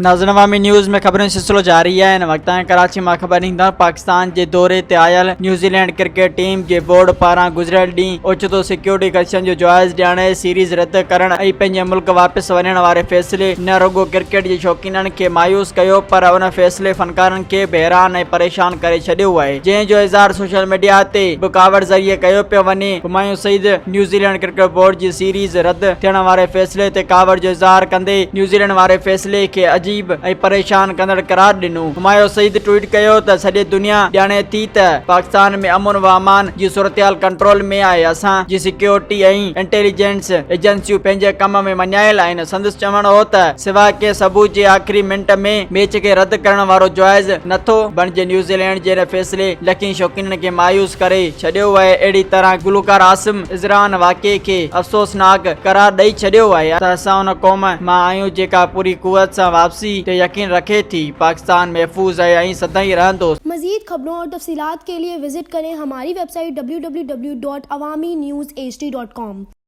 नाज़रीन अवामी न्यूज़ में खबरों सिलसिलो जारी है। वक्त कराची में खबर ईंदड़ पाकिस्तान के दौरे ते आयल न्यूज़ीलैंड क्रिकेट टीम के बोर्ड पारां गुज़रियल ॾींहुं ओचितो सिक्योरिटी ख़दशनि जो जाइज़ ॾियण सीरीज़ रद्द करण ऐं पंहिंजे मुल्क वापस वञण वारे फ़ैसिले न रुगो क्रिकेट के शौक़ीननि खे मायूस कयो पर उन फ़ैसिले फ़नकारनि खे बि हैरान ऐं परेशान करे छॾियो आहे, जंहिंजो इज़हार सोशल मीडिया ते रुकावट ज़रिए कयो पियो वञे। Humayun Saeed New Zealand cricket board की सीरीज़ रद्द थियण वारे फ़ैसिले ते कावड़ जो इज़हार कंदे न्यूज़ीलैंड वारे फ़ैसिले खे अजीब ऐं परेशान कंदड़ करार ॾिनो। हुमायूं सईद ट्वीट कयो त सॼी दुनिया ॼाणे थी त पाकिस्तान में अमन व अमान जी सूरतहाल कंट्रोल में आहे। असां जी सिक्योरिटी ऐं इंटेलिजेंस एजेंसियूं पंहिंजे कम में मञायल आहिनि। संदसि चवण हो त सिवाय के सबूत जे आख़िरी मिनट में मैच खे रद्द करण वारो जाइज़ नथो बणिजे। न्यूज़ीलैंड जे फैसले लखी शौक़ीननि खे मायूस करे छॾियो आहे। अहिड़ी तरह गुलकार आसिम इज़रान वाक़े खे अफ़सोसनाक करार ॾेई छॾियो आहे त असां उन क़ौम मां आहियूं जेका पूरी कुवत सां वापसी ते यकीन रखे थी। पाकिस्तान महफूज है ऐं सदाईं रहंदो। मज़ीद खबरों और तफसीलात के लिए विजिट करें हमारी वेबसाइट www.awamiNewsHD.com।